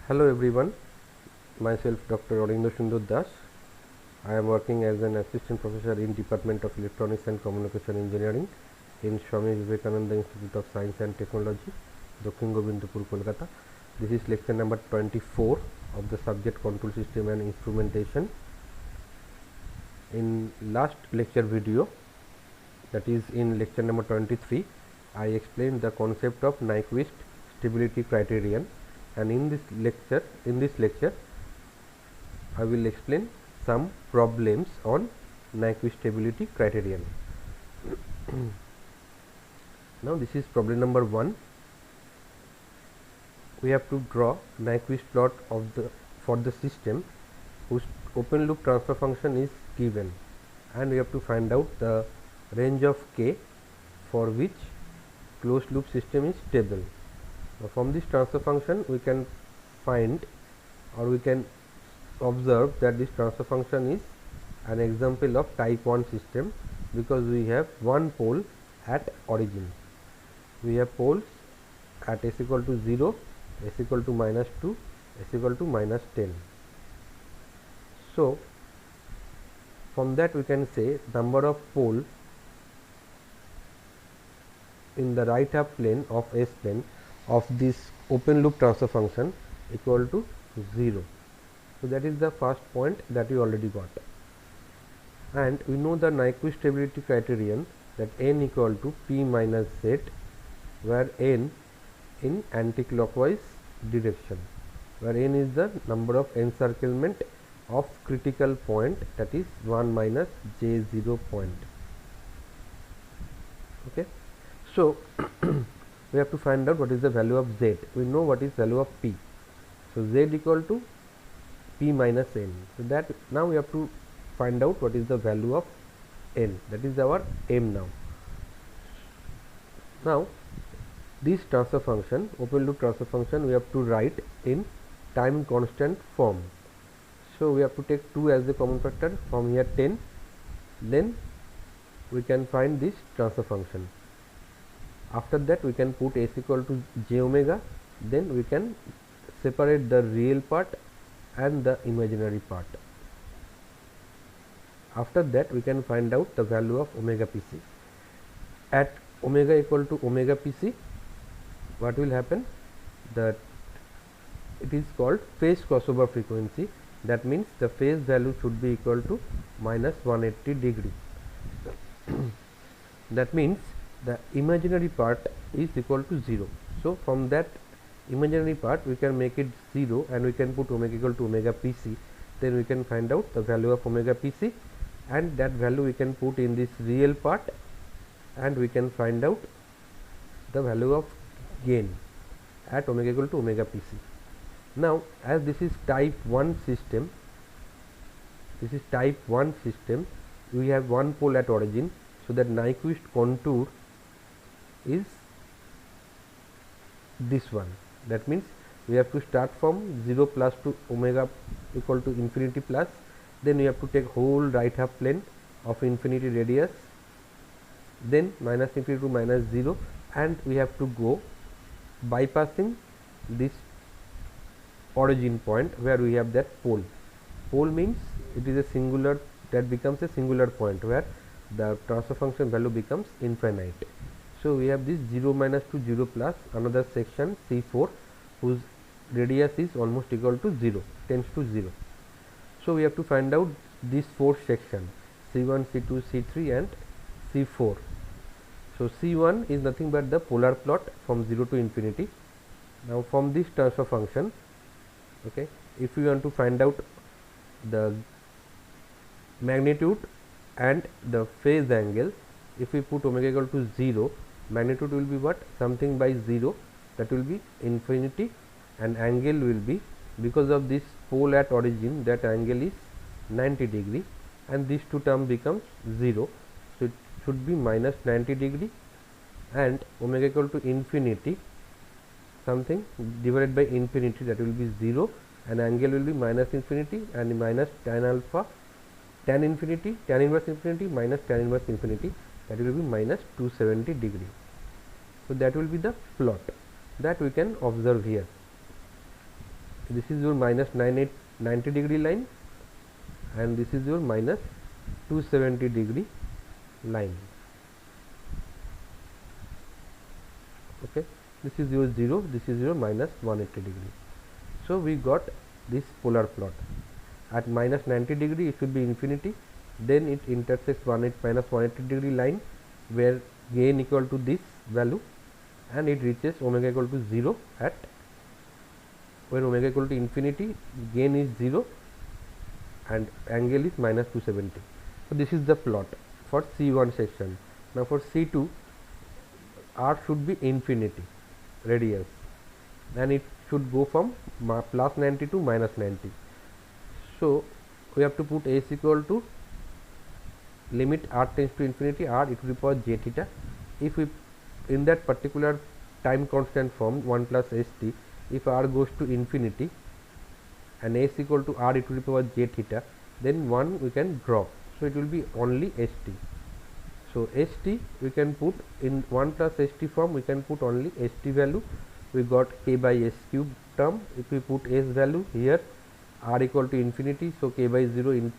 Hello everyone, myself Dr. Orindo Sundar Das. I am working as an assistant professor in Department of Electronics and Communication Engineering in Swami Vivekananda Institute of Science and Technology, Dakshin Govindpur, Kolkata. This is lecture number 24 of the subject Control System and Instrumentation. In last lecture video, that is in lecture number 23, I explained the concept of Nyquist stability criterion, and in this lecture I will explain some problems on Nyquist stability criterion. Now this is problem number 1. We have to draw Nyquist plot for the system whose open loop transfer function is given, and we have to find out the range of k for which closed loop system is stable. Now from this transfer function we can find, or we can observe, that this transfer function is an example of type 1 system, because we have one pole at origin. We have poles at s equal to 0, s equal to -2, s equal to -10. So from that we can say number of pole in the right half plane of S plane of this open loop transfer function equal to 0. So that is the first point that we already got. And we know the Nyquist stability criterion, that n equal to p minus z, where n in anti-clockwise direction, where n is the number of encirclement of critical point, that is 1 minus j0 point. Okay. So we have to find out what is the value of z. We know what is value of p. So z equal to p minus n. So that now we have to find out what is the value of n. That is our aim now. Now this transfer function, open loop transfer function, we have to write in time constant form. So we have to take 2 as the common factor, from here 10, then we can find this transfer function. After that we can put s equal to j omega, then we can separate the real part and the imaginary part. After that we can find out the value of omega pc. At omega equal to omega pc, what will happen? That it is called phase crossover frequency. That means the phase value should be equal to minus 180 degree. That means the imaginary part is equal to 0. So from that imaginary part we can make it 0, and we can put omega equal to omega pc. Then we can find out the value of omega pc, and that value we can put in this real part, and we can find out the value of gain at omega equal to omega pc. Now as this is type 1 system, we have one pole at origin, so that Nyquist contour is this one. That means we have to start from 0 plus to omega equal to infinity plus, then we have to take whole right half plane of infinity radius, then minus infinity to minus 0, and we have to go bypassing this origin point where we have that pole. Pole means it is a singular, that becomes a singular point where the transfer function value becomes infinite. So we have this 0 minus to 0 plus another section C4 whose radius is almost equal to 0, tends to 0. So we have to find out this fourth section, C1, C2, C3 and C4. So C1 is nothing but the polar plot from 0 to infinity. Now from this transfer function, okay, if we want to find out the magnitude and the phase angle, if we put omega equal to 0, magnitude will be what? Something by 0, that will be infinity, and angle will be, because of this pole at origin, that angle is 90 degree, and these two term becomes 0, so it should be minus 90 degree, and omega equal to infinity, something divided by infinity, that will be 0, and angle will be minus infinity and minus tan alpha, tan infinity, tan inverse infinity minus tan inverse infinity, that will be minus 270 degree. So that will be the plot that we can observe here. this is your minus 90 degree line, and this is your minus 270 degree line. Okay, this is your 0, this is your minus 180 degree. So we got this polar plot. At minus 90 degree it should be infinity, then it intersects minus 180 degree line where gain equal to this value, and it reaches omega equal to 0 at when omega equal to infinity, gain is 0 and angle is minus 270. So this is the plot for C1 section. Now for C2, R should be infinity radius, and it should go from plus 90 to minus 90. So we have to put S equal to limit r tends to infinity r e to the power j theta. If we in that particular time constant form 1 plus st, if r goes to infinity and s equal to r e to the power j theta, then 1 we can drop, so it will be only st. So st we can put in 1 plus st form, we can put only st value. We got k by s cube term. If we put s value here, r equal to infinity, so k by 0 in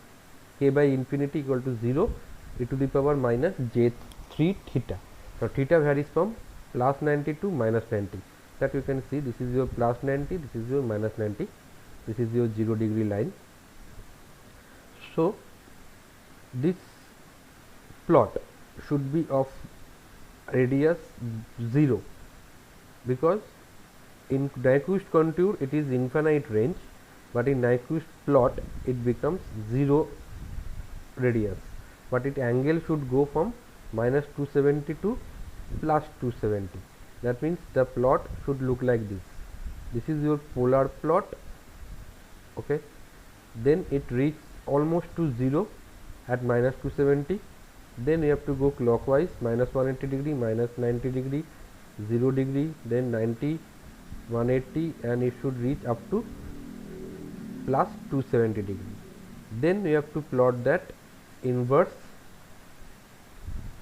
k by infinity equal to 0 e to the power minus j3 theta. Now theta varies from plus 90 to minus 90. That you can see, this is your plus 90, this is your minus 90, this is your 0 degree line. So this plot should be of radius 0, because in Nyquist contour it is infinite range, but in Nyquist plot it becomes 0 radius, but its angle should go from minus 270 to plus 270. That means the plot should look like this. This is your polar plot. Okay, then it reaches almost to 0 at minus 270. Then you have to go clockwise, minus 180 degree, minus 90 degree, 0 degree, then 90, 180, and it should reach up to plus 270 degree. Then we have to plot that inverse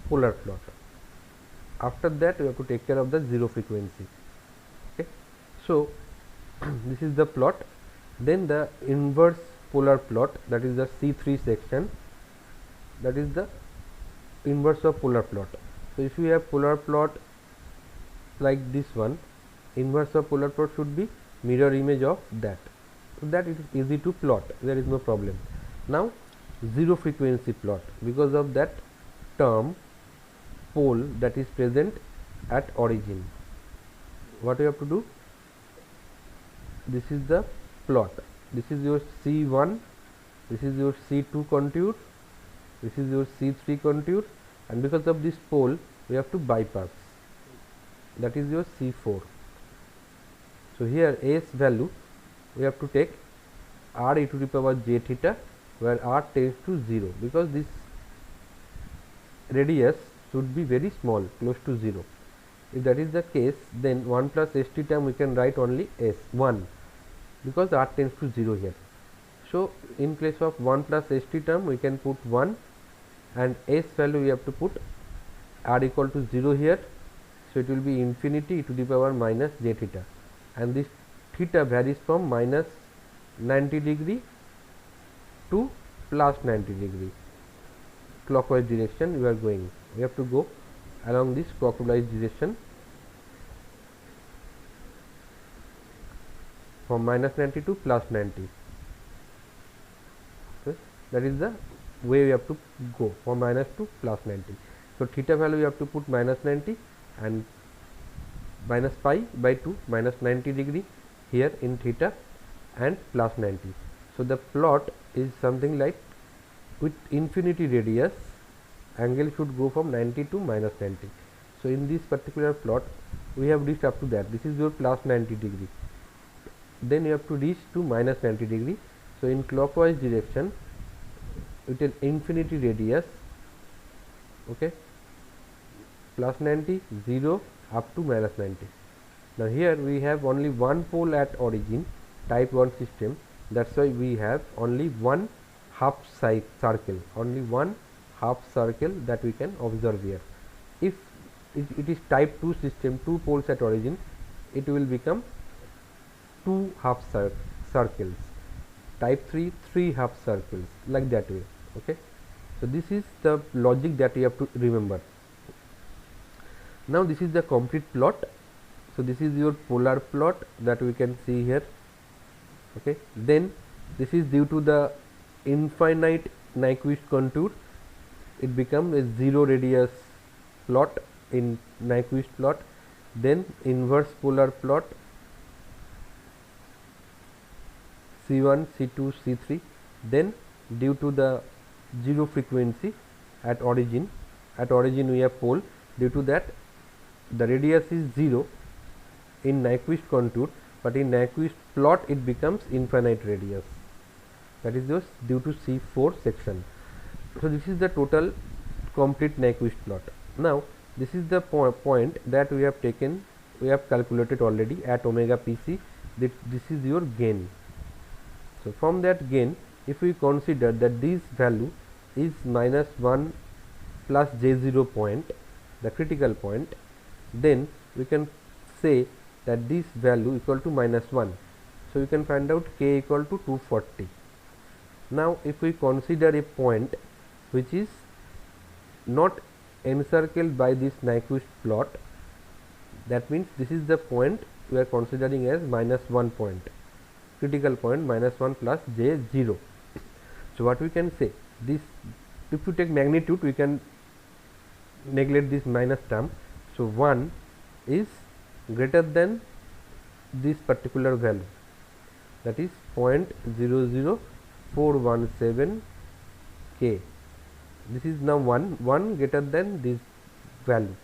polar plot. After that we have to take care of the zero frequency. Okay, so this is the plot. Then the inverse polar plot, that is the C3 section, that is the inverse of polar plot. So if you have polar plot like this one, inverse of polar plot should be mirror image of that. So that it is easy to plot, there is no problem. Now zero frequency plot, because of that term pole that is present at origin. What you have to do? This is the plot. This is your C1, this is your C2 contour, this is your C3 contour, and because of this pole we have to bypass. That is your C4. So here S value we have to take r e to the power j theta, where r tends to 0, because this radius should be very small, close to 0. If that is the case, then 1 plus st term we can write only s1, because r tends to 0 here. So in place of 1 plus st term we can put 1, and s value we have to put r equal to 0 here, so it will be infinity e to the power minus j theta, and this theta varies from minus 90 degree to plus 90 degree. Clockwise direction we are going, we have to go along this clockwise direction from minus 90 to plus 90. Okay, that is the way we have to go, from minus to plus 90. So theta value we have to put minus 90 and minus pi by 2, minus 90 degree here in theta and plus 90. So the plot is something like, with infinity radius, angle should go from 90 to minus 90. So in this particular plot we have reached up to that. This is your plus 90 degree. Then you have to reach to minus 90 degree. So in clockwise direction with an infinity radius, okay, plus 90, 0 up to minus 90. Now here we have only one pole at origin, type 1 system. That's why we have only one half circle, only one half circle that we can observe here. If it is type 2 system, two poles at origin, it will become two half circles, type 3 3 half circles, like that way. Okay, so this is the logic that you have to remember. Now this is the complete plot. So this is your polar plot that we can see here. Okay, then this is due to the infinite Nyquist contour, it becomes a zero radius plot in Nyquist plot. Then inverse polar plot, C1, C2, C3. Then due to the zero frequency at origin we have pole, due to that the radius is 0 in Nyquist contour, but in Nyquist plot it becomes infinite radius. That is just due to C4 section. So this is the total complete Nyquist plot. Now this is the point that we have taken, we have calculated already at omega pc. This is your gain. So from that gain, if we consider that this value is -1 plus j0 point, the critical point, then we can say that this value equal to -1. So you can find out k equal to 240. Now if we consider a point which is not encircled by this Nyquist plot, that means this is the point we are considering as -1 point, critical point -1 plus j0. So what we can say, this, if you take magnitude we can neglect this minus term. So 1 is greater than this particular value, that is 0.00417 k. This is now 1 greater than this value.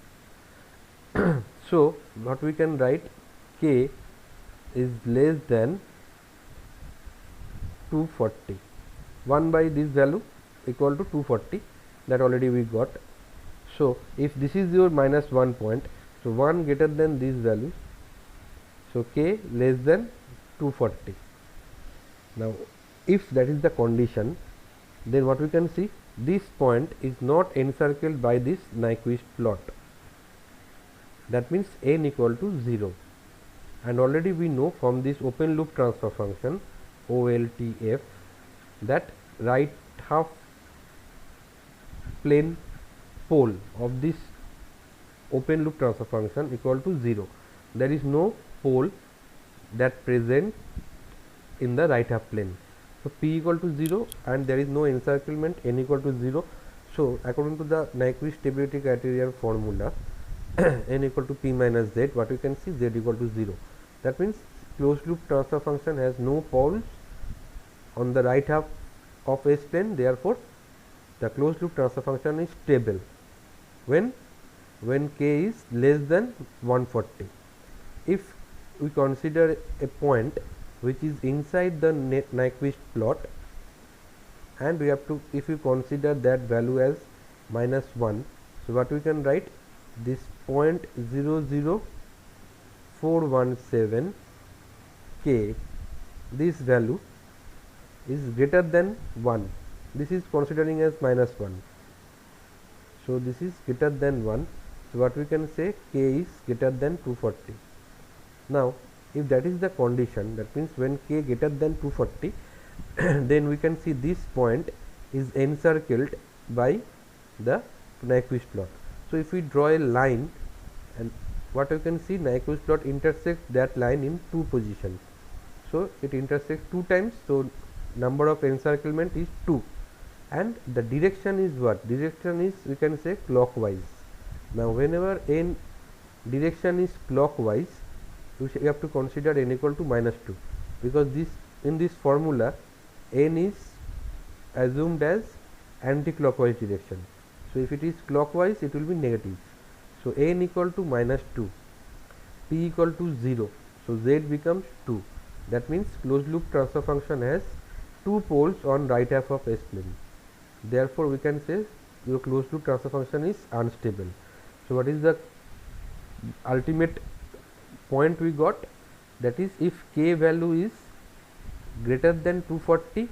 So what we can write, k is less than 240. 1 by this value equal to 240, that already we got. So if this is your -1 point, so 1 greater than this value, so k less than 240. Now if that is the condition, then what we can see, this point is not encircled by this Nyquist plot. That means n equal to 0, and already we know from this open loop transfer function OLTF that right half plane pole of this open loop transfer function equal to 0. There is no pole that present in the right half plane. So p equal to 0 and there is no encirclement, n equal to 0. So according to the Nyquist stability criterion formula, n equal to p minus z, what we can see, z equal to 0. That means closed loop transfer function has no poles on the right half of S plane, therefore the closed loop transfer function is stable when k is less than 140. If we consider a point which is inside the Nyquist plot, and we have to, if we consider that value as -1, so what we can write, this 0.00417 k, this value is greater than 1. This is considering as -1, so this is greater than 1. So what we can say, k is greater than 240. Now if that is the condition, that means when k greater than 240, then we can see this point is encircled by the Nyquist plot. So if we draw a line, and what you can see, Nyquist plot intersects that line in two positions. So it intersects 2 times, so number of encirclement is 2, and the direction is what? Direction is, we can say, clockwise. Now whenever n direction is clockwise, you have to consider n equal to -2, because this, in this formula, n is assumed as anti-clockwise direction. So if it is clockwise, it will be negative. So n equal to -2, p equal to 0, so z becomes 2. That means closed loop transfer function has 2 poles on right half of S plane. Therefore we can say your closed loop transfer function is unstable. So what is the ultimate point we got? That is, if k value is greater than 240,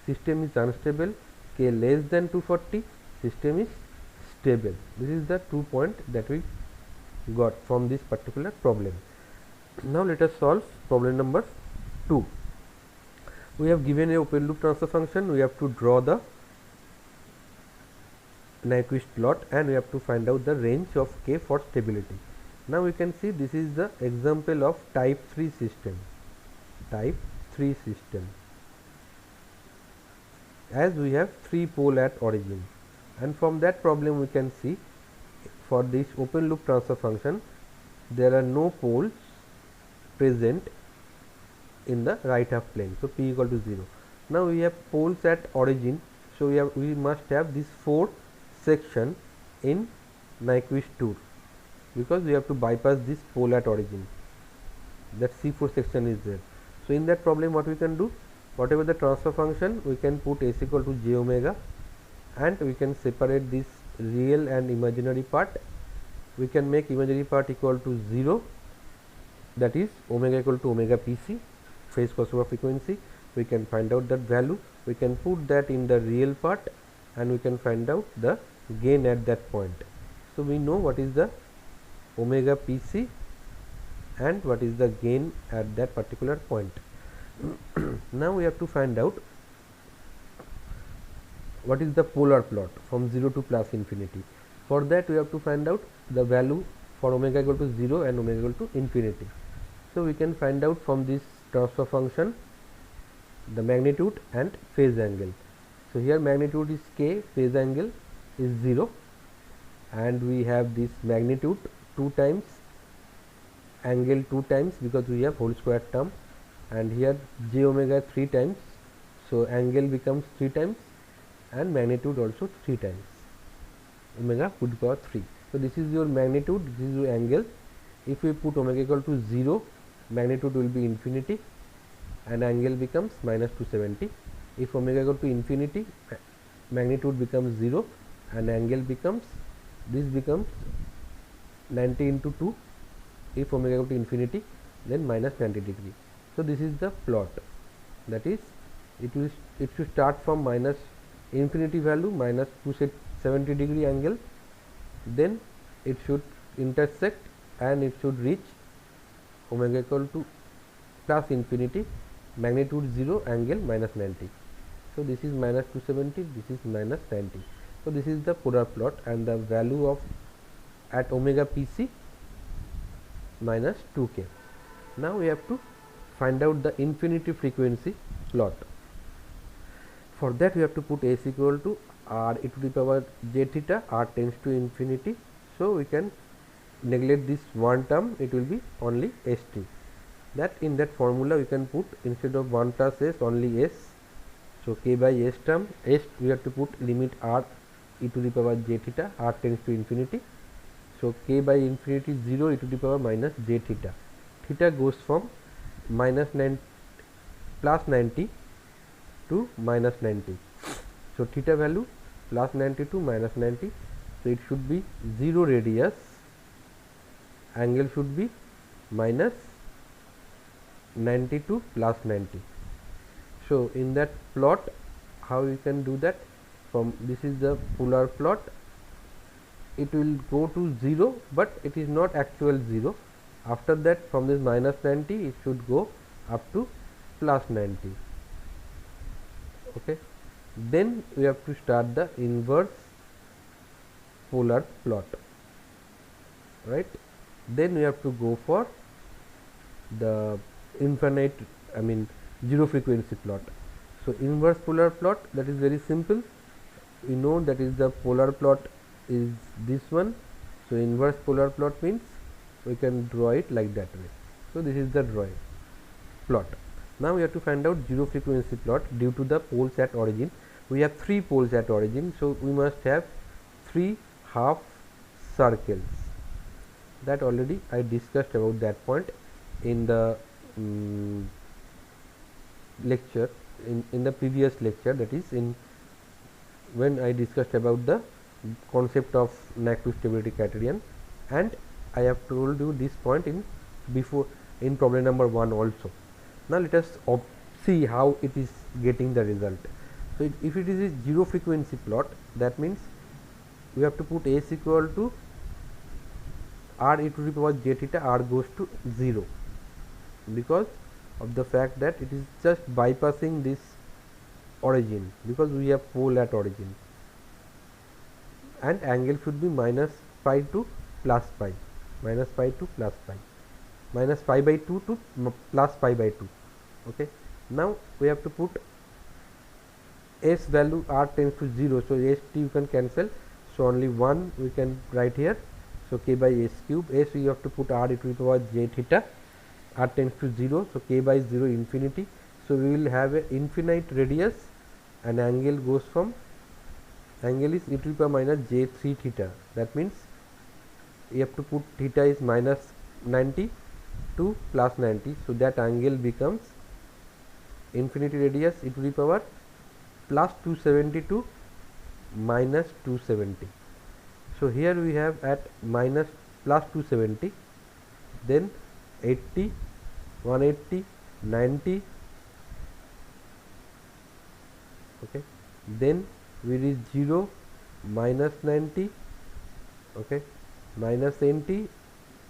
system is unstable, k less than 240, system is stable. This is the 2 point that we got from this particular problem. Now let us solve problem number 2. we have given a open loop transfer function, we have to draw the Nyquist plot and we have to find out the range of k for stability. Now we can see this is the example of type 3 system. Type 3 system, as we have 3 pole at origin, and from that problem we can see for this open loop transfer function there are no poles present in the right half plane, so p equal to 0. Now we have poles at origin, so we must have this 4 section in Nyquist tour, because we have to bypass this pole at origin, that C4 section is there. So in that problem what we can do, whatever the transfer function, we can put s equal to j omega, and we can separate this real and imaginary part. We can make imaginary part equal to 0, that is omega equal to omega pc, phase crossover frequency. We can find out that value, we can put that in the real part, and we can find out the gain at that point. So we know what is the omega pc and what is the gain at that particular point. Now we have to find out what is the polar plot from 0 to plus infinity. For that we have to find out the value for omega equal to 0 and omega equal to infinity. So we can find out from this transfer function the magnitude and phase angle. So here magnitude is k, phase angle is 0, and we have this magnitude 2 times, angle 2 times, because we have whole square term, and here j omega 3 times, so angle becomes 3 times and magnitude also 3 times, omega to the power 3. So this is your magnitude, this is your angle. If we put omega equal to 0, magnitude will be infinity and angle becomes minus 270. If omega equal to infinity, magnitude becomes 0 and angle becomes, this becomes 90 into 2. If omega equal to infinity, then minus 90 degree. So this is the plot, that is it should start from minus infinity value, minus 270 degree angle, then it should intersect and it should reach omega equal to plus infinity, magnitude 0, angle minus 90. So this is minus 270, this is minus 90. So this is the polar plot, and the value of at omega pc minus 2k. Now we have to find out the infinity frequency plot. For that we have to put s equal to r e to the power j theta, r tends to infinity, so we can neglect this one term, it will be only st. That in that formula we can put, instead of 1 plus s, only s. So k by s term, s we have to put limit r e to the power j theta, r tends to infinity. So k by infinity 0 e to the power minus j theta. Theta goes from minus 9 plus 90 to minus 90. So theta value plus 90 to minus 90. So it should be 0 radius, angle should be minus 90 to plus 90. So in that plot, how you can do that? From this is the polar plot, it will go to 0, but it is not actual 0. After that, from this minus 90 it should go up to plus 90. Okay, then we have to start the inverse polar plot, right? Then we have to go for the infinite, zero frequency plot. So inverse polar plot, that is very simple. We know that is the polar plot is this one. So inverse polar plot means we can draw it like that way. So this is the drawing plot. Now we have to find out zero frequency plot due to the poles at origin. We have 3 poles at origin, so we must have 3 half circles. That already I discussed about that point in the lecture, in the previous lecture, that is in when I discussed about the concept of Nyquist stability criterion, and I have told you this point in before in problem number 1 also. Now let us see how it is getting the result. So if it is a zero frequency plot, that means we have to put s equal to r e to the power j theta, r goes to 0, because of the fact that it is just bypassing this origin, because we have pole at origin, and angle should be minus pi to plus pi, minus pi to plus pi, minus pi by 2 to plus pi by 2. Okay, now we have to put s value. R tends to 0, so s t you can cancel, so only 1 we can write here. So k by s cube, s we have to put r e to the power j theta, r tends to 0, so k by 0 infinity. So we will have a infinite radius, and angle goes from, angle is e to the power minus j3 theta. That means you have to put theta is minus 90 to plus 90, so that angle becomes infinity radius e to the power plus 270 to minus 270. So here we have at minus plus 270, then 80, 180, 90. Okay, then we reach 0, minus 90, okay, minus 80,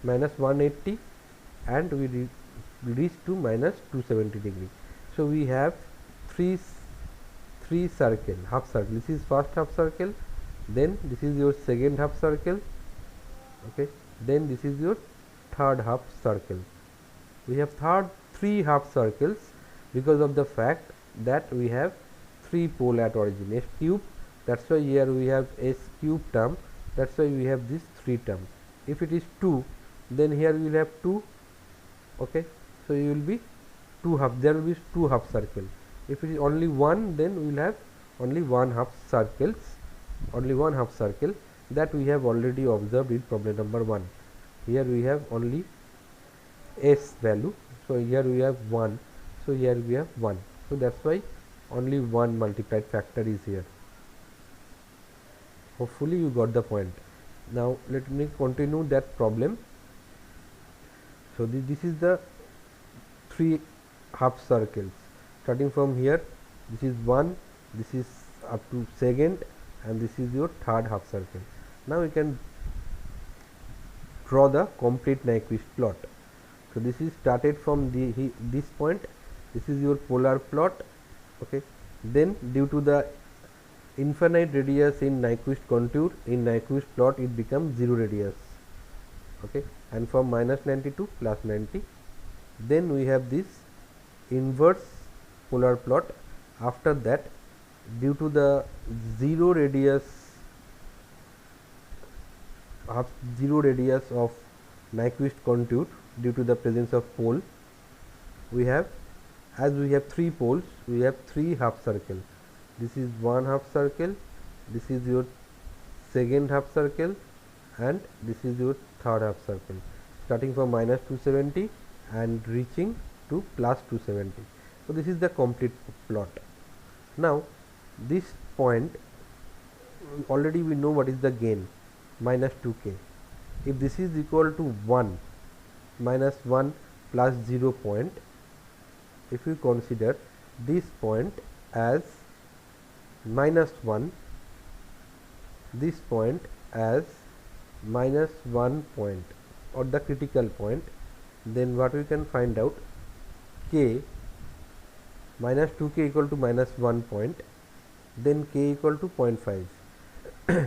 minus 180, and we reach to minus 270 degree. So we have three circle, half circle. This is first half circle, then this is your second half circle, okay, then this is your third half circle. We have three half circles because of the fact that we have 3 pole at origin, s cube. That's why here we have s cube term, that's why we have this 3 term. If it is 2, then here we will have 2, okay, so you will be 2 half, there will be 2 half circle. If it is only 1, then we will have only 1 half circles, only 1 half circle, that we have already observed in problem number 1. Here we have only s value, so here we have 1, so here we have 1, so that's why only 1 multiplied factor is here. Hopefully you got the point. Now let me continue that problem. So this is the 3 half circles. Starting from here, this is 1, this is up to second, and this is your third half circle. Now we can draw the complete Nyquist plot. So this is started from this point, this is your polar plot, okay. Then due to the infinite radius in Nyquist contour, in Nyquist plot it becomes 0 radius, okay, and from minus 90 to plus 90. Then we have this inverse polar plot. After that, due to the 0 radius of Nyquist contour, due to the presence of pole, we have, as we have 3 poles, we have 3 half circle. This is 1 half circle, this is your second half circle, and this is your third half circle, starting from minus 270 and reaching to plus 270. So this is the complete plot. Now this point, already we know what is the gain, minus 2k. If this is equal to 1, minus 1 plus 0 point, if we consider this point as minus 1, this point as minus 1 point, or the critical point, then what we can find out, k minus 2k equal to minus 1 point, then k equal to 0.5.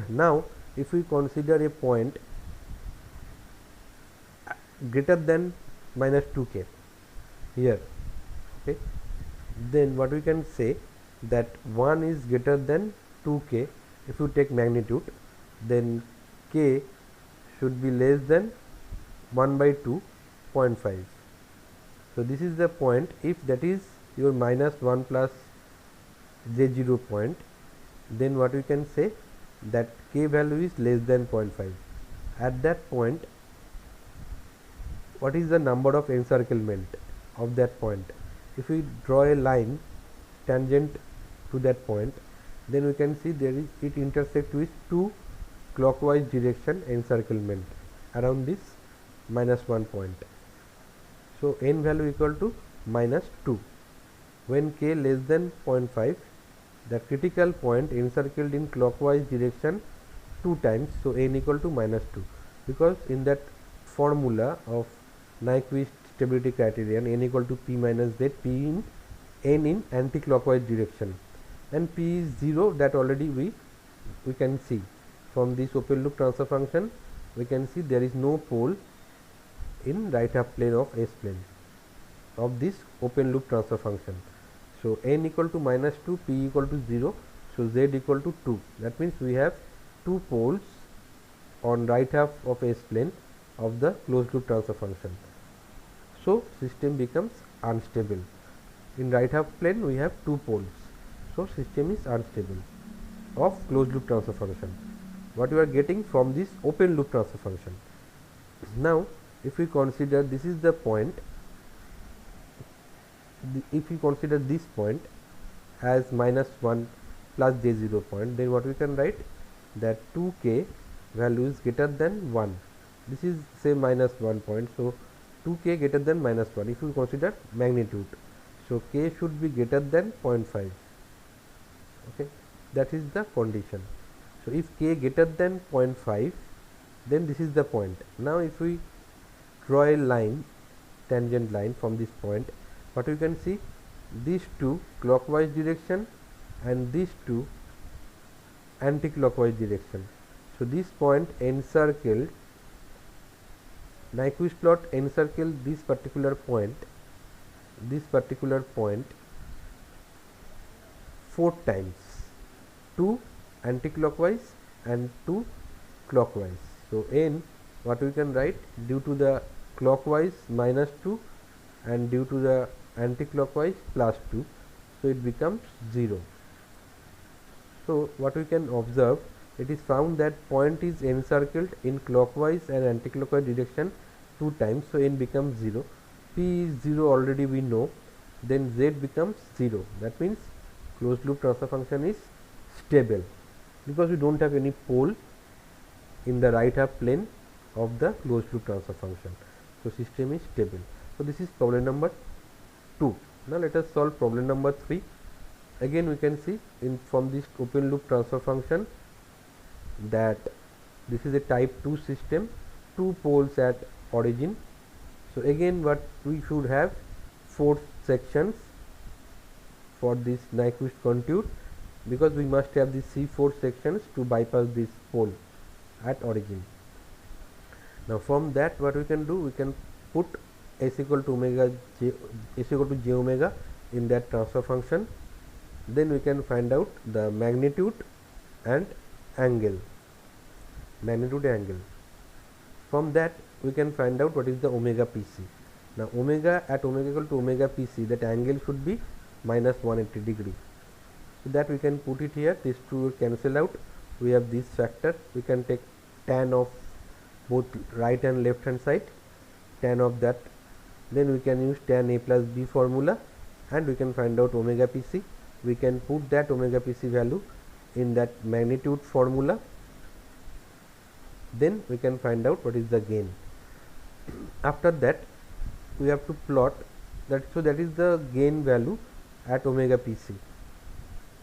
Now if we consider a point greater than minus 2k here, okay, then what we can say, that 1 is greater than 2k. If you take magnitude, then k should be less than 1 by 2, 0.5. So this is the point. If that is your minus 1 plus j0 point, then what we can say, that k value is less than 0.5. At that point, what is the number of encirclement of that point? If we draw a line tangent to that point, then we can see there is, it intersects with 2 clockwise direction encirclement around this minus 1 point. So n value equal to minus 2. When k less than 0.5, the critical point encircled in clockwise direction 2 times, so n equal to minus 2, because in that formula of Nyquist stability criterion, n equal to p minus z, n in anti-clockwise direction, and p is 0. That already we can see from this open loop transfer function. We can see there is no pole in right half plane of S plane of this open loop transfer function. So n equal to minus 2, p equal to 0, so z equal to 2. That means we have two poles on right half of S plane of the closed loop transfer function. So system becomes unstable. In right half plane we have two poles, so system is unstable of closed loop transfer function. What you are getting from this open loop transfer function. Now if we consider this is the point, if we consider this point as minus 1 plus j0 point, then what we can write, that 2k value is greater than 1. This is say minus 1 point, so 2k greater than minus 1 if we consider magnitude. So k should be greater than 0.5. Okay, that is the condition. So if k greater than 0.5, then this is the point. Now if we draw a line, tangent line from this point, what you can see, these two clockwise direction and these two anti-clockwise direction. So this point encircled, Nyquist plot encircled this particular point 4 times, 2 anti-clockwise and 2 clockwise. So n, what we can write, due to the clockwise minus 2 and due to the anti-clockwise plus 2, so it becomes 0. So what we can observe, it is found that point is encircled in clockwise and anti-clockwise direction 2 times, so n becomes 0. P is 0 already we know, then z becomes 0. That means closed loop transfer function is stable because we don't have any pole in the right half plane of the closed loop transfer function. So system is stable. So this is problem number 2. Now let us solve problem number 3. Again we can see from this open loop transfer function that this is a type 2 system, 2 poles at origin. So again what we should have 4 sections for this Nyquist contour, because we must have these C4 sections to bypass this pole at origin. Now from that what we can do, we can put s equal to j omega in that transfer function. Then we can find out the magnitude and angle. From that we can find out what is the omega pc. Now omega at omega equal to omega pc, that angle should be minus 180 degree. So that we can put it here. These two will cancel out. We have this factor. We can take tan of both right and left hand side, tan of that. Then we can use tan a plus b formula and we can find out omega pc. We can put that omega pc value in that magnitude formula. Then we can find out what is the gain. After that we have to plot that, so that is the gain value at omega pc.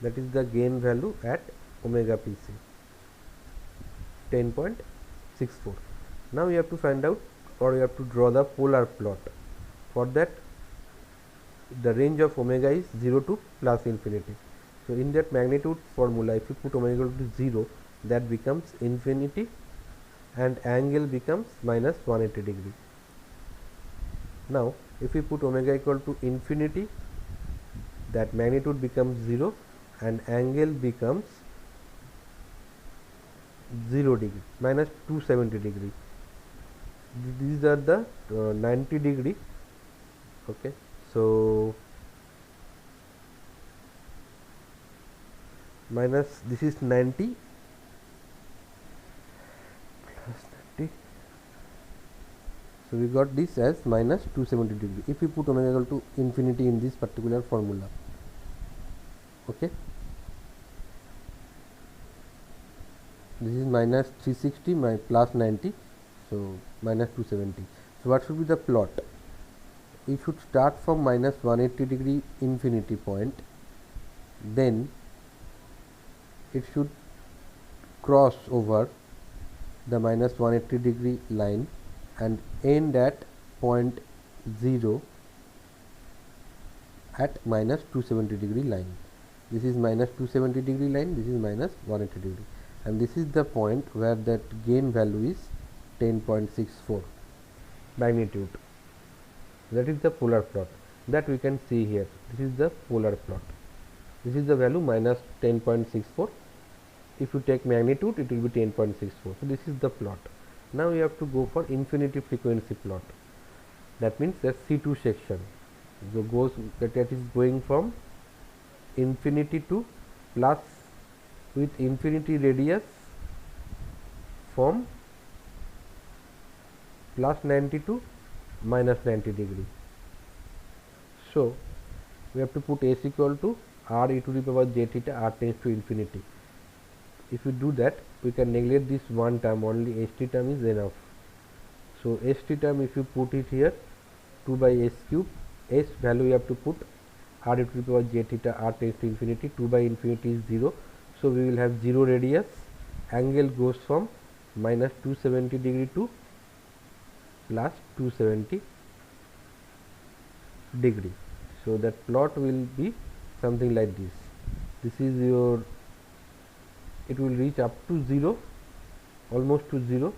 That is the gain value at omega pc, 10.64. Now we have to find out, or we have to draw the polar plot. For that the range of omega is 0 to plus infinity. So in that magnitude formula, if you put omega equal to 0, that becomes infinity and angle becomes minus 180 degree. Now if we put omega equal to infinity, that magnitude becomes 0 and angle becomes 0 degree, minus 270 degree. These are the 90 degree. Okay, so minus, this is 90 plus 90, so we got this as minus 270 degree if we put omega equal to infinity in this particular formula. Okay, this is minus 360 plus 90, so minus 270. So what should be the plot? We should start from minus 180 degree infinity point, then it should cross over the minus 180 degree line and end at point 0 at minus 270 degree line. This is minus 270 degree line, this is minus 180 degree, and this is the point where that gain value is 10.64 magnitude. That is the polar plot that we can see here. This is the polar plot. This is the value minus 10.64. If you take magnitude, it will be 10.64. So this is the plot. Now you have to go for infinity frequency plot. That means that C2 section. So that is going from infinity to plus with infinity radius from plus 90 to minus 90 degree. So we have to put S equal to r e to the power j theta, r tends to infinity. If you do that, we can neglect this one term, only st term is enough. So st term, if you put it here, 2 by s cube, s value you have to put r e to the power j theta, r tends to infinity, 2 by infinity is 0. So we will have 0 radius, angle goes from minus 270 degree to plus 270 degree. So that plot will be something like this. This is your, it will reach up to 0, almost to 0,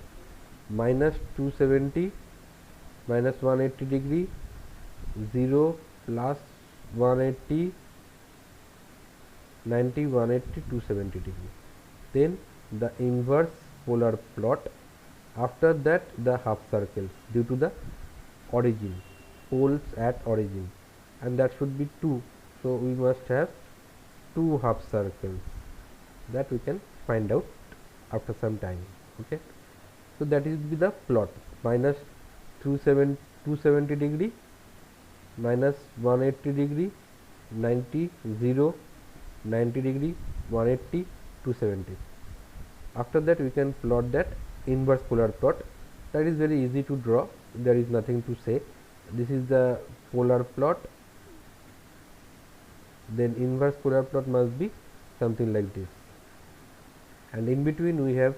minus 270, minus 180 degree, 0, plus 180, 90, 180, 270 degree. Then the inverse polar plot. After that, the half circles due to the origin, poles at origin, and that should be 2. So we must have 2 half circles. That we can find out after some time. Okay, so that is be the plot. Minus 270 degree, minus 180 degree, 90, 0, 90 degree, 180, 270. After that, we can plot that inverse polar plot. That is very easy to draw. There is nothing to say. This is the polar plot. Then inverse polar plot must be something like this. And in between we have,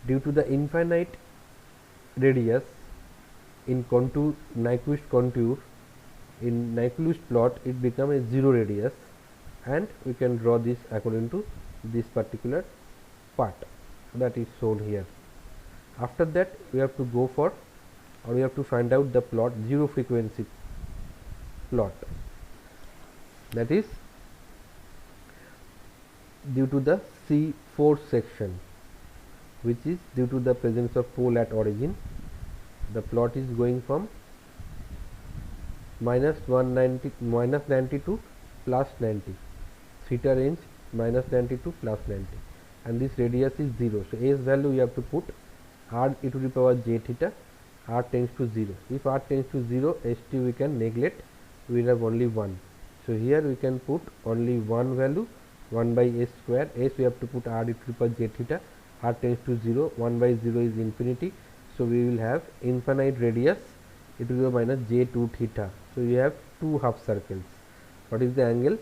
due to the infinite radius in contour, Nyquist contour, in Nyquist plot it becomes a 0 radius, and we can draw this according to this particular part that is shown here. After that, we have to go for, or we have to find out the plot, 0 frequency plot, that is due to the C4 section, which is due to the presence of pole at origin. The plot is going from minus 90 to plus 90, theta range minus 90 to plus 90, and this radius is 0. So S value you have to put r e to the power j theta, r tends to 0. If r tends to 0, st we can neglect, we will have only 1. So here we can put only one value, 1 by s square. S we have to put r e to the power j theta, r tends to 0, 1 by 0 is infinity. So we will have infinite radius e to the power minus j2 theta. So we have 2 half circles. What is the angle?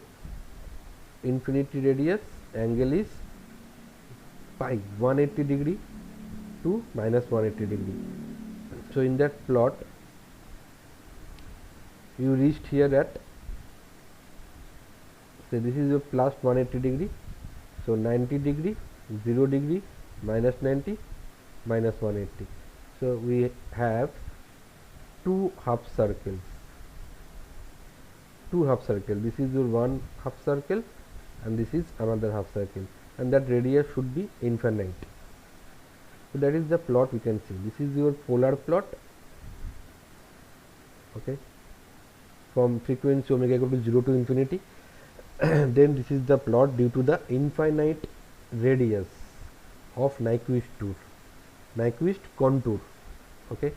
Infinity radius, angle is pi, 180 degree to minus 180 degree. So in that plot, you reached here at, so this is your plus 180 degree. So 90 degree, 0 degree, minus 90, minus 180. So we have 2 half circles. 2 half circle. This is your one half circle, and this is another half circle, and that radius should be infinite. So that is the plot we can see. This is your polar plot. Okay, from frequency omega equal to 0 to infinity. Then this is the plot due to the infinite radius of Nyquist contour. Okay,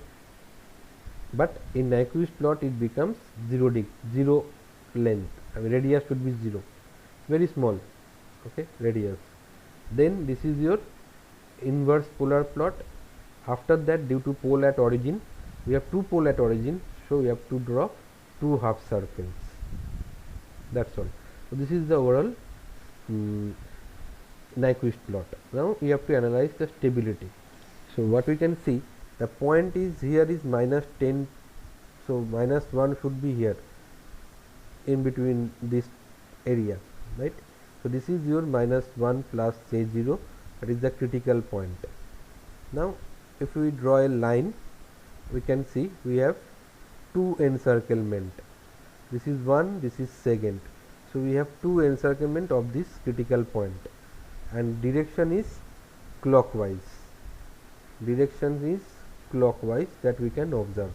but in Nyquist plot it becomes 0 length. I mean, radius should be 0, very small. Okay, radius. Then this is your inverse polar plot. After that, due to pole at origin, we have 2 pole at origin, so we have to draw 2 half circles. That's all. So this is the overall Nyquist plot. Now we have to analyze the stability. So what we can see, the point is here is minus 10 So minus 1 should be here in between this area, right? So this is your minus 1 plus J0, that is the critical point. Now if we draw a line, we can see we have two encirclement. This is one, this is second. So we have two encirclement of this critical point, and direction is clockwise. Direction is clockwise, that we can observe.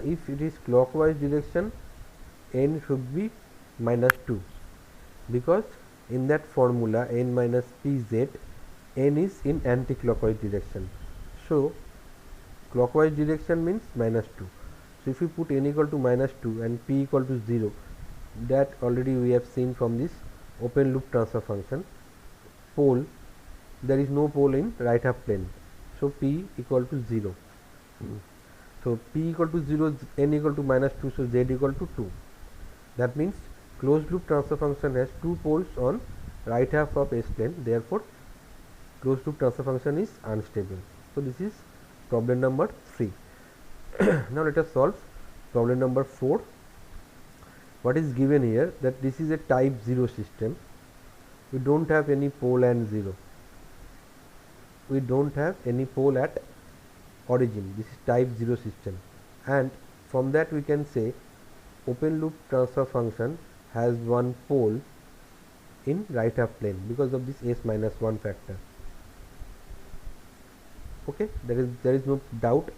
If it is clockwise direction, n should be minus 2, because in that formula n minus pz, n is in anti-clockwise direction. So clockwise direction means minus 2. So if we put n equal to minus 2 and p equal to 0, that already we have seen from this open loop transfer function. Pole, there is no pole in right half plane, so p equal to 0. So p equal to 0, n equal to minus 2, so z equal to 2. That means closed loop transfer function has two poles on right half of S plane, therefore closed loop transfer function is unstable. So this is problem number 3. Now let us solve problem number 4. What is given here, that this is a type 0 system. We don't have any pole and 0. We don't have any pole at origin. This is type 0 system, and from that we can say open loop transfer function has one pole in right half plane because of this s minus 1 factor. Okay, there is no doubt.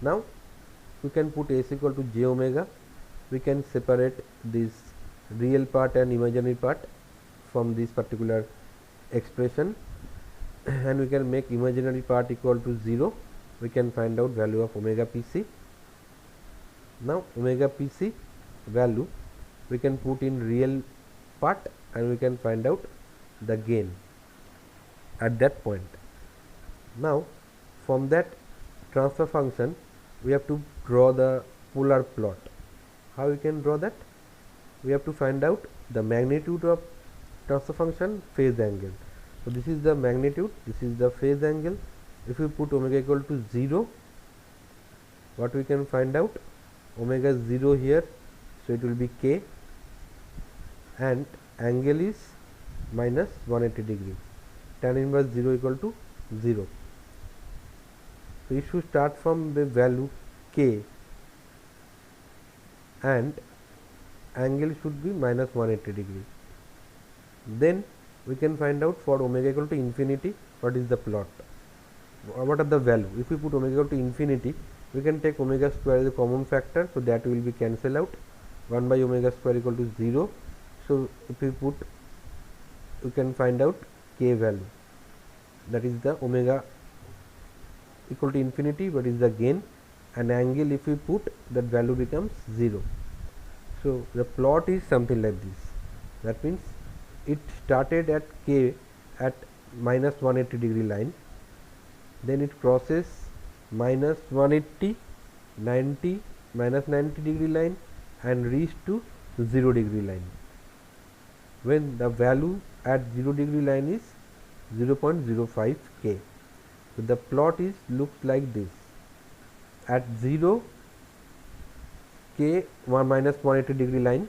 Now we can put s equal to j omega. We can separate this real part and imaginary part from this particular expression, and we can make imaginary part equal to 0. We can find out value of omega pc. Now omega pc value we can put in real part, and we can find out the gain at that point. Now from that transfer function we have to draw the polar plot. How we can draw that? We have to find out the magnitude of transfer function, phase angle. So this is the magnitude, this is the phase angle. If we put omega equal to 0, what we can find out? Omega 0 here, so it will be k, and angle is minus 180 degree. Tan inverse 0 equal to 0. So you should start from the value k, and angle should be minus 180 degree. Then we can find out for omega equal to infinity what is the plot, what are the value. If we put omega equal to infinity, we can take omega square as a common factor, so that will be cancel out. 1 by omega square equal to 0. So if we put, you can find out k value, that is the omega equal to infinity, what is the gain, and angle if we put, that value becomes 0. So the plot is something like this. That means it started at k at minus 180 degree line, then it crosses minus 180, 90, minus 90 degree line, and reached to 0 degree line, when the value at 0 degree line is 0.05 k. So the plot is looks like this. At 0 k 1 minus 180 degree line,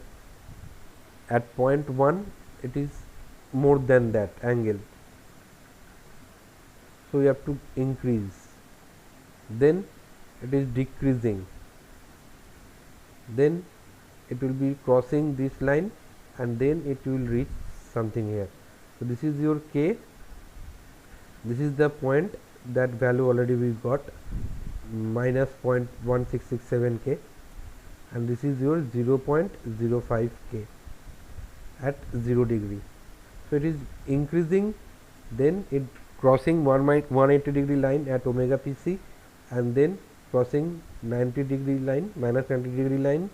at point 1 it is more than that angle, so you have to increase, then it is decreasing, then it will be crossing this line, and then it will reach something here. So this is your k, this is the point, that value already we got, minus 0.1667 k, and this is your 0.05 k at 0 degree. So it is increasing, then it crossing 180 degree line at omega pc, and then crossing 90 degree line, minus 90 degree line,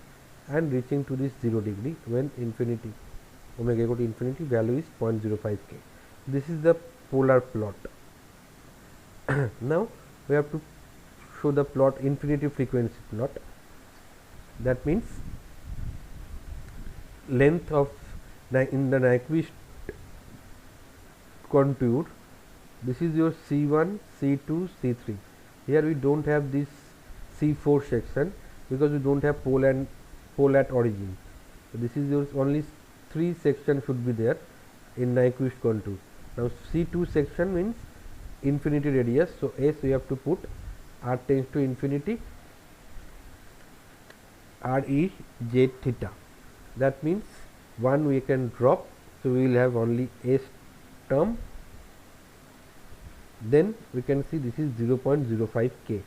and reaching to this 0 degree when infinity, omega equal to infinity, value is 0.05 k. This is the polar plot. Now we have to show the plot, infinity frequency plot. That means length of in the Nyquist contour, this is your C1, C2, C3. Here we don't have this C4 section, because we don't have pole at origin. So this is your only 3 sections should be there in Nyquist contour. Now C2 section means infinity radius, so S we have to put r tends to infinity, r is z theta. That means 1 we can drop, so we will have only S term. Then we can see this is 0.05 K.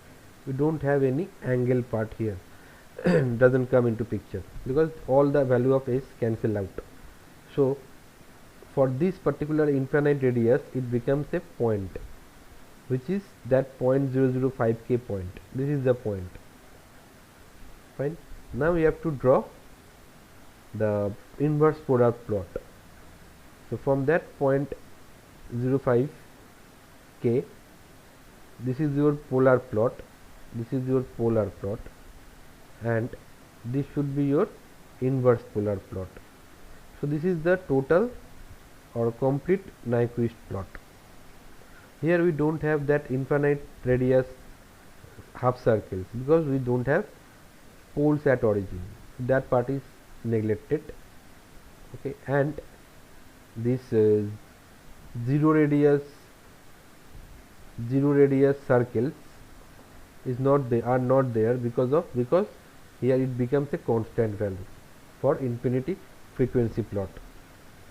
We don't have any angle part here. Doesn't come into picture because all the value of S cancel out. So for this particular infinite radius it becomes a point, which is that 0.005 K point. This is the point. Fine. Now we have to draw the inverse polar plot. So from that 0.05 K, this is your polar plot, this is your polar plot, and this should be your inverse polar plot. So this is the total or complete Nyquist plot. Here we don't have that infinite radius half circles because we don't have poles at origin. That part is neglected. Okay, and this zero radius circles is not they are not there because here it becomes a constant value for infinity frequency plot.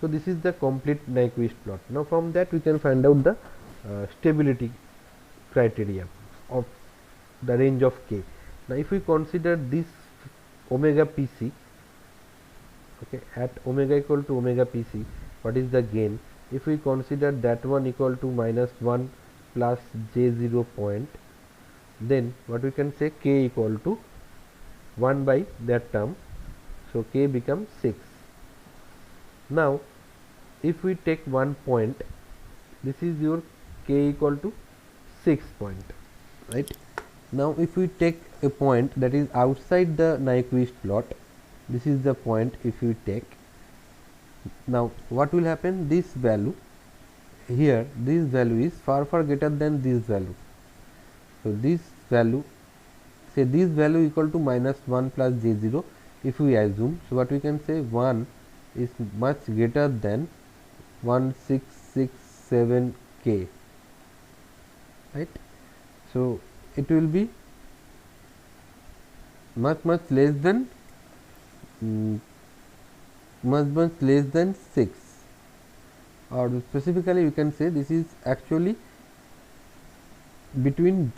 So this is the complete Nyquist plot. Now from that we can find out the stability criteria of the range of K. Now if we consider this omega Pc, okay, at omega equal to omega Pc, what is the gain? If we consider that one equal to -1 plus J0 point, then what we can say, K equal to 1 by that term, so K becomes 6. Now if we take one point, this is your K equal to 6 point, right? Now if we take a point that is outside the Nyquist plot, this is the point if you take. Now what will happen, this value here, this value is far greater than this value. So this value, say this value equal to -1 plus J0 if we assume. So what we can say, 1 is much greater than 1667 K, right? So it will be much less than 6, or specifically you can say this is actually between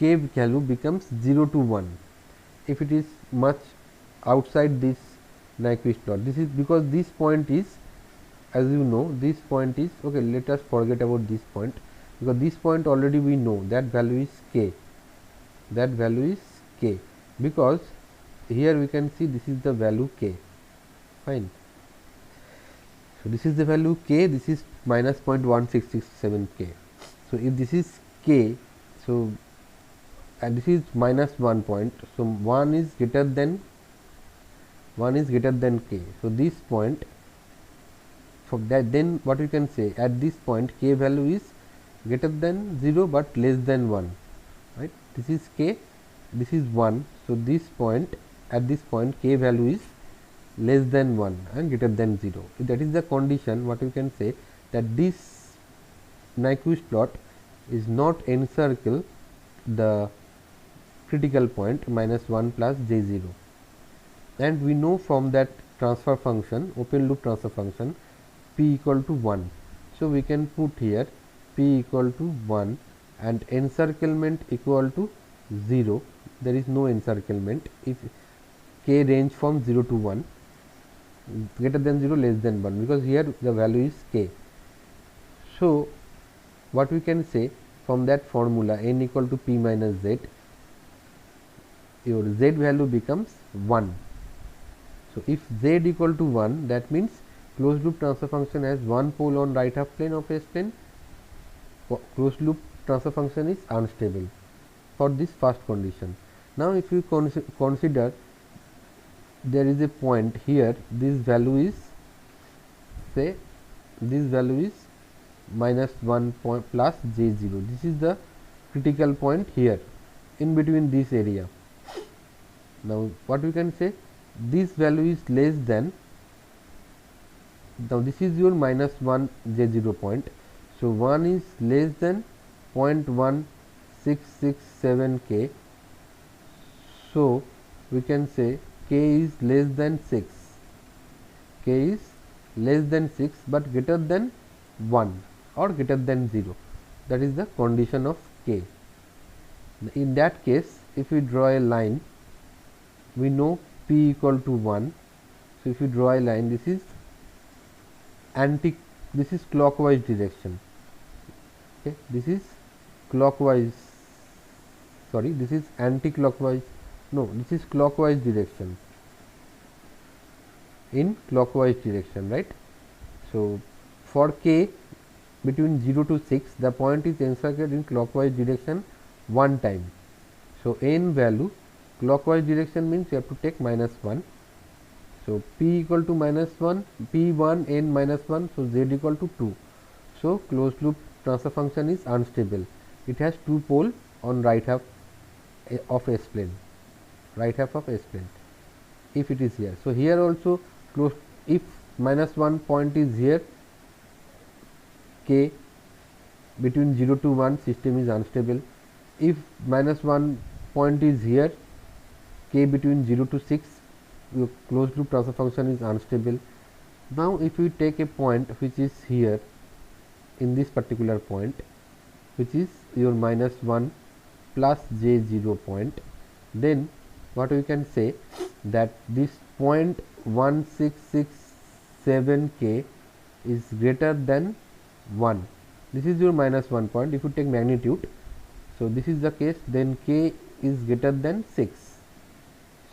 K value becomes 0 to 1 if it is much outside this Nyquist plot. This is because this point is, as you know, this point is, okay, let us forget about this point, because this point already we know that value is K, that value is K, because here we can see this is the value K. Fine. So this is the value K, this is minus 0.1667 K. So if this is K, so and this is -1 point, so 1 is greater than K. So this point, for that, then what we can say, at this point K value is greater than 0 but less than 1, right? This is K, this is 1. So this point, at this point K value is less than 1 and greater than 0. If that is the condition, what we can say, that this Nyquist plot is not encircle the critical point -1 plus J0, and we know from that transfer function, open loop transfer function, P equal to 1. So we can put here P equal to 1 and encirclement equal to 0. There is no encirclement if K range from 0 to 1, greater than 0, less than 1, because here the value is K. So what we can say from that formula, n equal to P minus Z, your Z value becomes 1. So if Z equal to 1, that means closed loop transfer function has one pole on right half plane of S plane. Closed loop transfer function is unstable for this first condition. Now if you consider there is a point here, this value is, say this value is -1 point plus J0. This is the critical point here in between this area. Now what we can say, this value is less than, now this is your minus 1 J0 point. So 1 is less than 0.1667 K. So we can say K is less than 6. K is less than 6 but greater than 1 or greater than 0. That is the condition of K. In that case, if we draw a line, we know P equal to 1. So if you draw a line, this is clockwise direction. Okay, this is clockwise, sorry, this is anti-clockwise, no, this is clockwise direction, in clockwise direction, right? So for K between 0 to 6, the point is encircled in clockwise direction one time. So n value, clockwise direction means you have to take minus 1. So P equal to minus 1, P1 n minus 1, so Z equal to 2. So closed loop transfer function is unstable. It has two pole on right half of S plane, right half of S plane, if it is here. So here also closed, if minus 1 point is here, K between 0 to 1, system is unstable. If minus 1 point is here, K between 0 to 6, your closed loop transfer function is unstable. Now if we take a point which is here, in this particular point, which is your minus 1 plus J0 point, then what we can say, that this 0.1667 K is greater than 1. This is your minus 1 point. If you take magnitude, so this is the case, then K is greater than 6.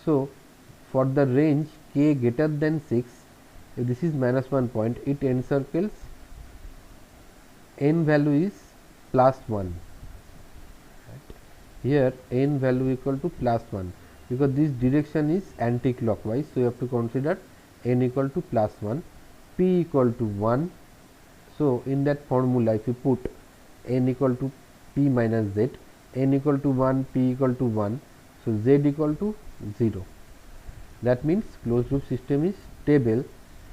So for the range K greater than 6, if this is minus 1 point, it encircles, n value is plus 1. Right. Here n value equal to plus 1, because this direction is anti-clockwise. So you have to consider n equal to plus 1, P equal to 1. So in that formula, if you put n equal to P minus Z, n equal to 1, P equal to 1, so Z equal to 0. That means closed loop system is stable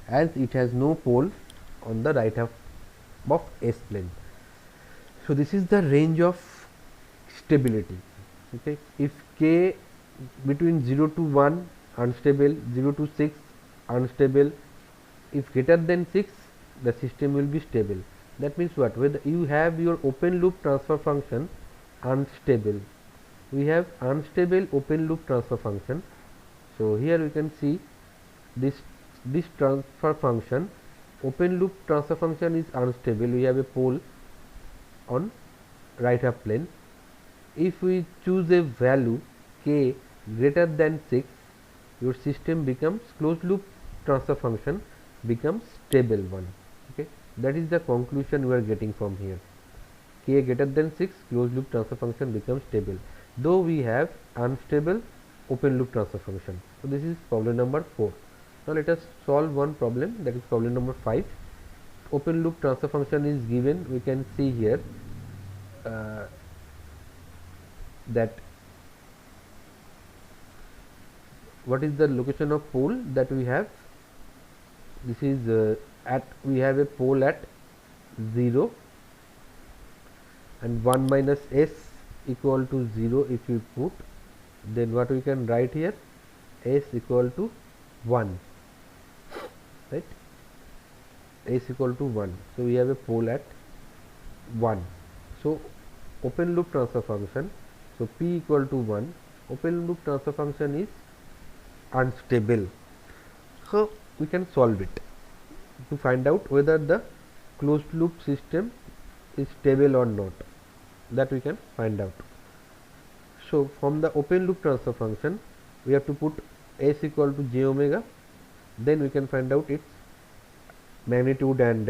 as it has no pole on the right half of S plane. So this is the range of stability. Okay, if K between 0 to 1 unstable, 0 to 6 unstable, if greater than 6, the system will be stable. That means what? Whether you have your open loop transfer function unstable, we have unstable open loop transfer function. So here we can see this transfer function, open loop transfer function is unstable. We have a pole on right half plane. If we choose a value K greater than 6, your system becomes, closed loop transfer function becomes stable one. Okay, that is the conclusion we are getting from here. K greater than 6, closed loop transfer function becomes stable, though we have unstable open loop transfer function. So this is problem number 4. Now let us solve one problem, that is problem number 5. Open loop transfer function is given. We can see here that what is the location of pole that we have. This is we have a pole at 0 and 1 minus S equal to 0. If you put, then what we can write here, S equal to 1, right? S equal to 1. So we have a pole at 1. So open loop transfer function, so P equal to 1, open loop transfer function is unstable. So we can solve it to find out whether the closed loop system is stable or not. That we can find out. So from the open loop transfer function, we have to put S equal to j omega, then we can find out its magnitude and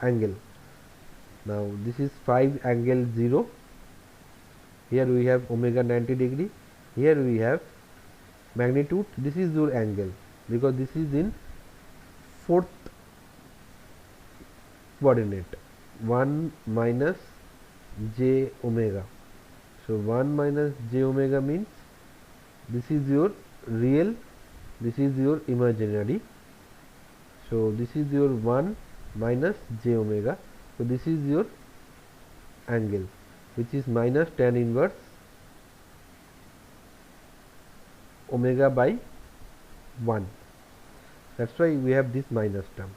angle. Now this is 5 angle 0. Here we have omega 90 degree. Here we have magnitude. This is your angle, because this is in 4th coordinate, 1 minus j omega. So 1 minus j omega means this is your real, this is your imaginary. So this is your 1 minus j omega. So this is your angle, which is minus tan inverse omega by 1. That's why we have this minus term.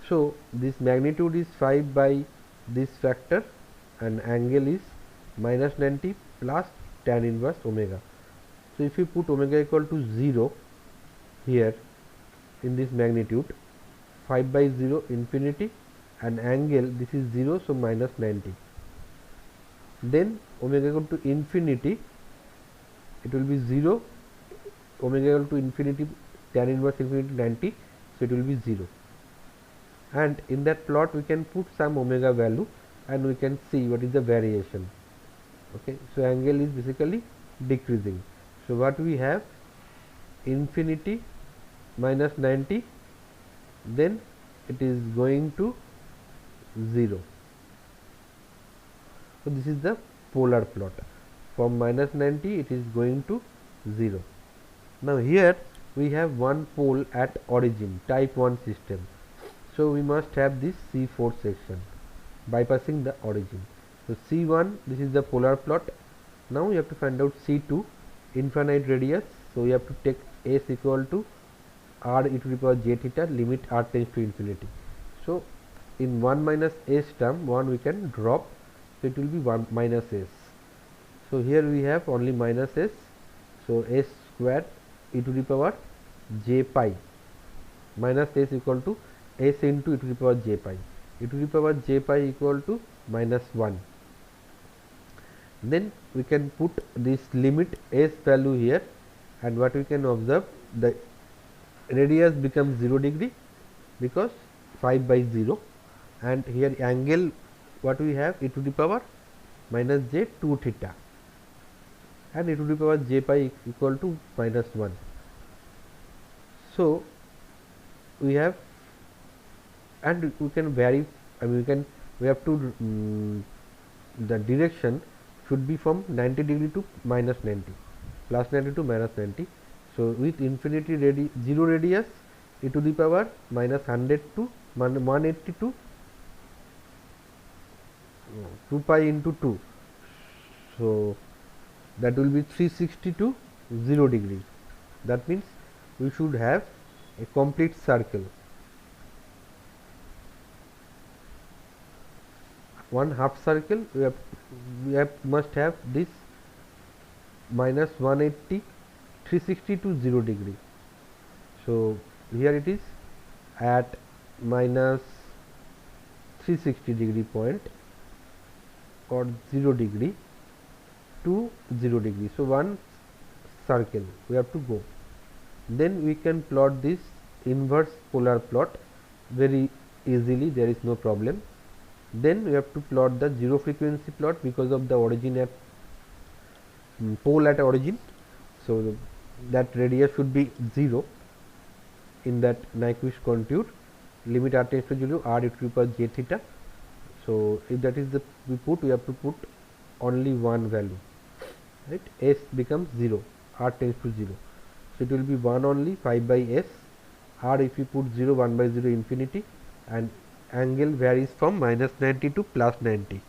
So this magnitude is 5 by this factor, and angle is minus 90 plus tan inverse omega. So if you put omega equal to 0 here in this magnitude, 5 by 0 infinity, and angle, this is 0, so minus 90. Then omega equal to infinity, it will be 0, omega equal to infinity, tan inverse infinity 90, so it will be 0. And in that plot we can put some omega value and we can see what is the variation. Okay, so angle is basically decreasing. So what we have, infinity minus 90, then it is going to 0. So this is the polar plot. From minus 90 it is going to 0. Now here we have one pole at origin, type 1 system. So we must have this C4 section bypassing the origin. So C1, this is the polar plot. Now we have to find out C2, infinite radius. So we have to take S equal to r e to the power j theta, limit r tends to infinity. So in 1 minus s term, 1 we can drop, so it will be 1 minus s. So here we have only minus s, so s square e to the power j pi minus s equal to s into e to the power j pi. E to the power j pi equal to minus 1. Then we can put this limit s value here, and what we can observe, the radius becomes 0 degree because 5 by 0, and here angle, what we have, e to the power minus j 2 theta, and e to the power j pi equal to minus 1. So we have, and we can vary, I mean we have to the direction should be from 90 degree to minus 90, plus 90 to minus 90. So with infinity 0 radius, e to the power minus 100 to 180 to 2 pi into 2. So that will be 360 to 0 degree. That means we should have a complete circle. One half circle, we must have this minus 180, 360 to 0 degree. So here it is at minus 360 degree point or 0 degree to 0 degree. So one circle we have to go. Then we can plot this inverse polar plot very easily, there is no problem. Then we have to plot the zero frequency plot because of the origin at pole at origin. So that radius should be 0 in that Nyquist contour, limit r tends to 0, r e to the power j theta. So if that is the we have to put only one value, right? S becomes 0, r tends to 0. So it will be 1 only, 5 by s, r if you put 0, 1 by 0 infinity, and angle varies from minus 90 to plus 90.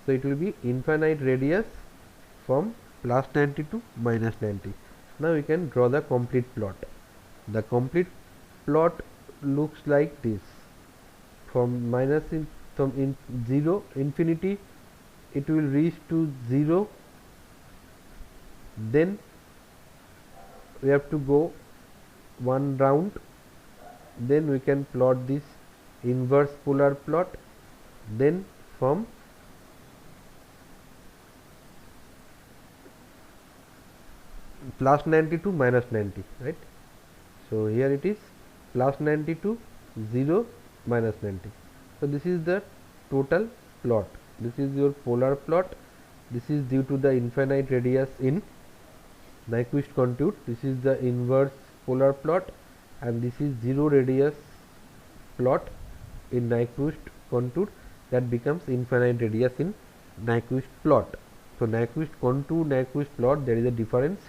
So it will be infinite radius from plus 90 to minus 90. Now we can draw the complete plot. The complete plot looks like this. From from 0 infinity, it will reach to 0. Then we have to go one round. Then we can plot this inverse polar plot. Then from plus 90 to minus 90, right? So here it is plus 90 to 0 minus 90. So this is the total plot. This is your polar plot. This is due to the infinite radius in Nyquist contour. This is the inverse polar plot, and this is 0 radius plot in Nyquist contour, that becomes infinite radius in Nyquist plot. So Nyquist contour, Nyquist plot, there is a difference.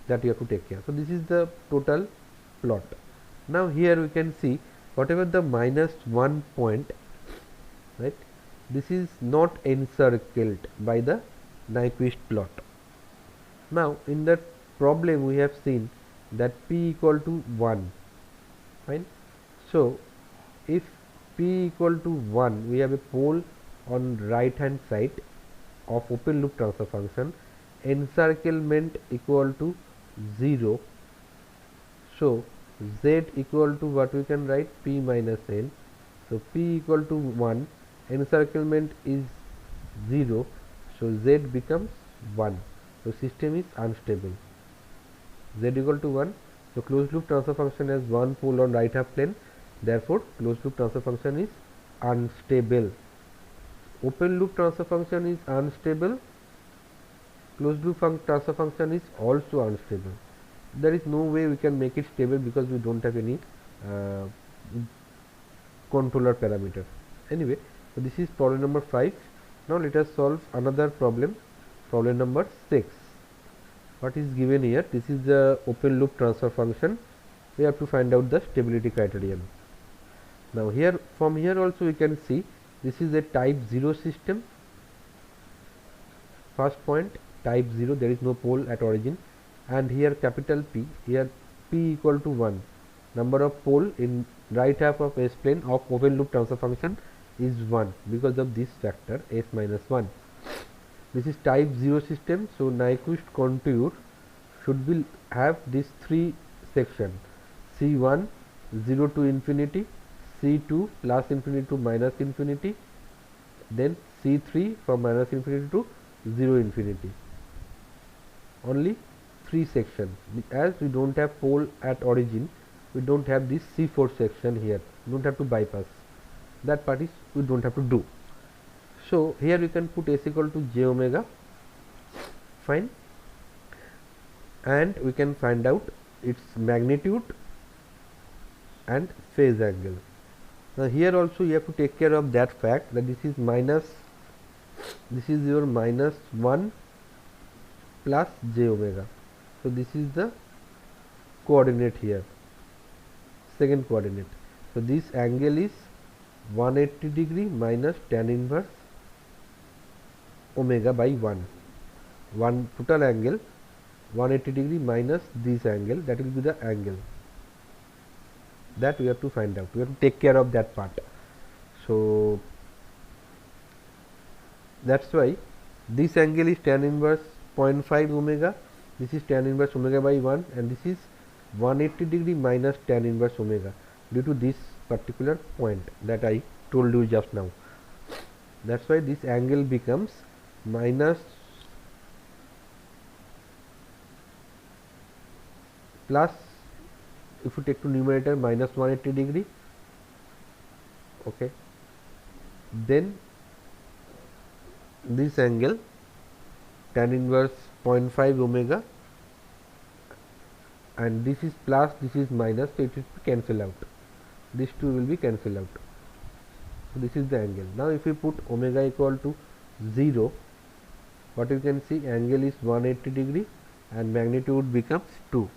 that you have to take care. So this is the total plot. Now here we can see whatever the -1 point, right, this is not encircled by the Nyquist plot. Now in that problem we have seen that p equal to 1, fine. So if p equal to 1, we have a pole on right hand side of open loop transfer function, encirclement equal to 0. So z equal to what we can write, p minus n. So p equal to 1, encirclement is 0, so z becomes 1. So system is unstable. Z equal to 1. So closed loop transfer function has one pole on right half plane. Therefore closed loop transfer function is unstable. Open loop transfer function is unstable. Closed loop transfer function is also unstable. There is no way we can make it stable because we don't have any controller parameter. Anyway, so this is problem number 5. Now let us solve another problem, problem number 6. What is given here? This is the open loop transfer function. We have to find out the stability criterion. Now here, from here also we can see this is a type 0 system. First point, type 0, there is no pole at origin, and here capital P, here p equal to 1, number of pole in right half of S plane of open loop transfer function is 1 because of this factor S minus 1. This is type 0 system, so Nyquist contour should be have these 3 sections, C1 0 to infinity, C2 plus infinity to minus infinity, then C3 from minus infinity to 0 infinity. Only 3 sections. As we don't have pole at origin, we don't have this C4 section here. We don't have to bypass. That part is we don't have to do. So here we can put S equal to j omega, fine, and we can find out its magnitude and phase angle. Now here also you have to take care of that fact that this is your minus 1 plus j omega. So this is the coordinate here, second coordinate. So this angle is 180 degree minus tan inverse omega by 1. Total angle 180 degree minus this angle, that will be the angle that we have to find out. We have to take care of that part. So that's why this angle is tan inverse 0.5 omega, this is tan inverse omega by 1, and this is 180 degree minus tan inverse omega due to this particular point that I told you just now. That's why this angle becomes minus plus, if you take to numerator, minus 180 degree, okay, then this angle tan inverse 0.5 omega, and this is plus, this is minus, so it will cancel out, these two will be cancelled out. So this is the angle. Now if we put omega equal to 0, what you can see, angle is 180 degree and magnitude becomes 2.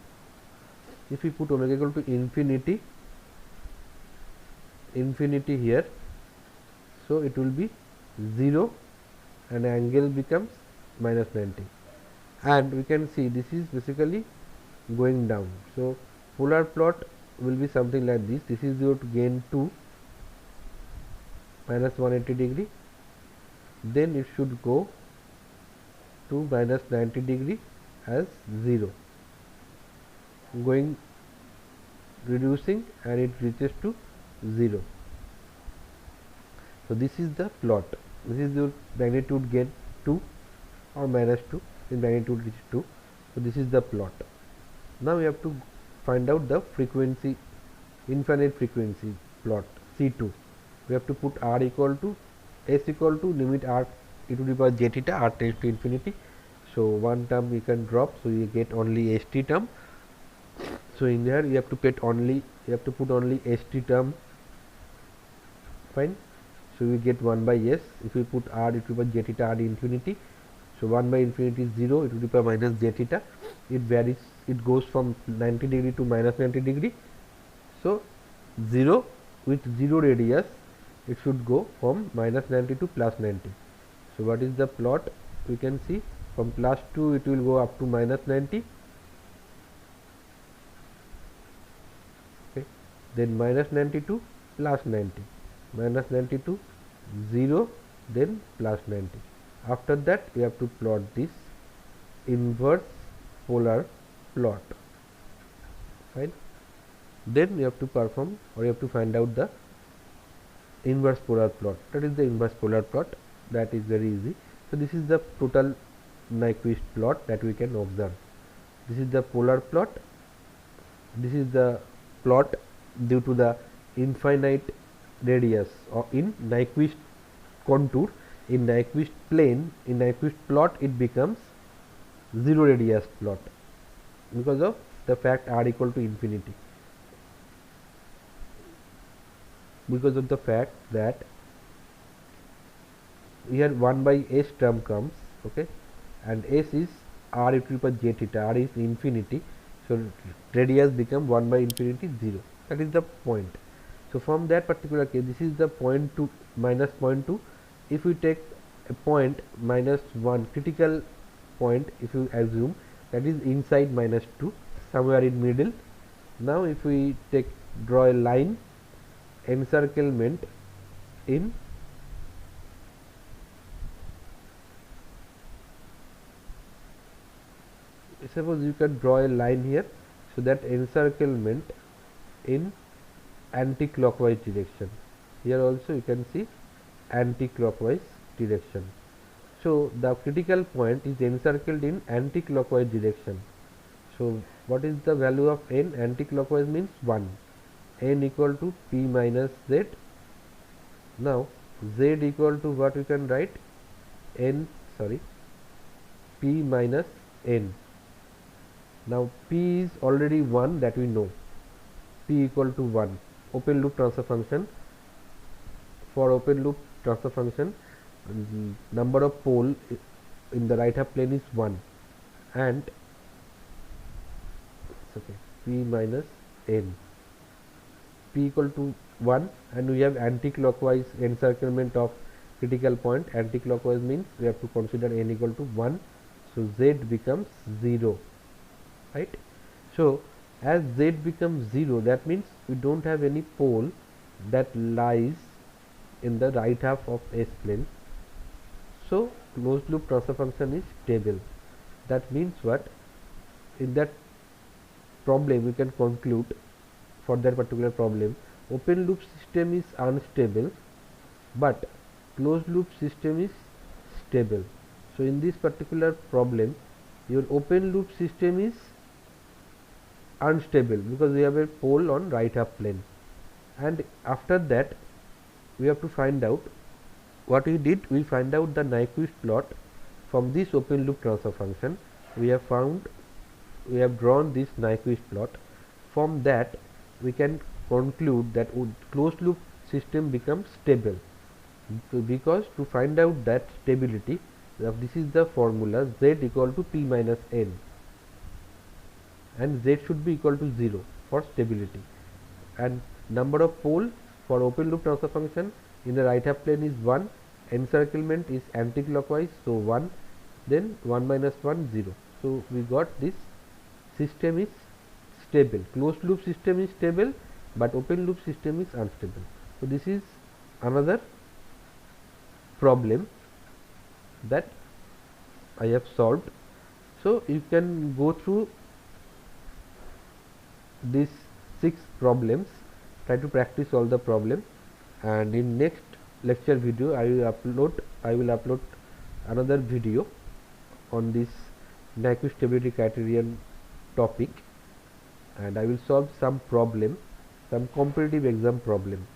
If we put omega equal to infinity here, so it will be 0 and angle becomes minus 90, and we can see this is basically going down. So polar plot will be something like this. This is your gain 2 minus 180 degree, then it should go to minus 90 degree as 0, going reducing, and it reaches to 0. So this is the plot. This is your magnitude gain 2 or minus 2, in magnitude reaches 2. So this is the plot. Now we have to find out the frequency, infinite frequency plot C2. We have to put r equal to s equal to limit r e to the power j theta, r tends to infinity. So one term we can drop, so you get only st term. So in there you have to put only st term, fine. So we get 1 by s. If we put r e to the power j theta r infinity, so 1 by infinity is 0 e to the power minus j theta. it varies, it goes from 90 degree to minus 90 degree. So 0 with 0 radius, it should go from minus 90 to plus 90. So what is the plot? We can see from plus 2 it will go up to minus 90, okay, then minus 90 to plus 90, minus 90 to 0, then plus 90. After that we have to plot this inverse polar plot, fine. Then we have to perform, or you have to find out the inverse polar plot. That is the inverse polar plot. That is very easy. So this is the total Nyquist plot that we can observe. This is the polar plot. This is the plot due to the infinite radius, or in Nyquist contour, in Nyquist plane, in Nyquist plot it becomes 0 radius plot because of the fact r equal to infinity, because of the fact that here 1 by s term comes, okay, and s is r e to the power j theta, r is infinity, so radius become 1 by infinity 0. That is the point. So from that particular case, this is the point 2 minus 0.2. If we take a point minus 1 critical point, if you assume that is inside minus 2, somewhere in middle. Now if we draw a line encirclement in suppose you can draw a line here, so that encirclement in anti-clockwise direction. Here also you can see anti-clockwise direction. So the critical point is encircled in anti-clockwise direction. So what is the value of n? Anti-clockwise means 1. N equal to p minus z. Now z equal to what we can write? P minus n. Now p is already 1, that we know. P equal to 1. Open loop transfer function. For open loop transfer function, number of pole in the right half plane is 1, and p minus n, p equal to 1, and we have anti-clockwise encirclement of critical point. Anti-clockwise means we have to consider n equal to 1, so z becomes 0, right. So as z becomes 0, that means we don't have any pole that lies in the right half of S plane. So closed loop transfer function is stable. That means what? In that problem we can conclude, for that particular problem, open loop system is unstable but closed loop system is stable. So in this particular problem, your open loop system is unstable because we have a pole on right half plane. And after that we have to find out what we did. We find out the Nyquist plot from this open loop transfer function. We have drawn this Nyquist plot. From that we can conclude that closed loop system becomes stable, because to find out that stability, this is the formula: z equal to p minus n, and z should be equal to 0 for stability. And number of pole for open loop transfer function in the right half plane is 1, encirclement is anti-clockwise, so 1, then 1 minus 1, 0. So we got this system is stable. Closed loop system is stable but open loop system is unstable. So this is another problem that I have solved. So you can go through these 6 problems, try to practice all the problem, and in next lecture video I will upload another video on this Nyquist stability criterion topic, and I will solve some problem, some competitive exam problem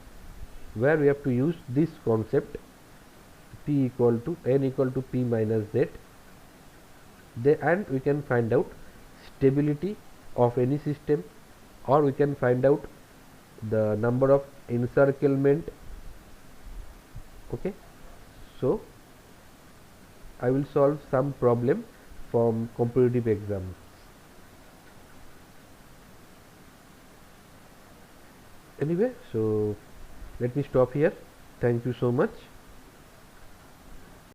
where we have to use this concept n equal to p minus z, and we can find out stability of any system, or we can find out the number of encirclement. Okay, so I will solve some problem from competitive exams. anyway. So let me stop here. Thank you so much.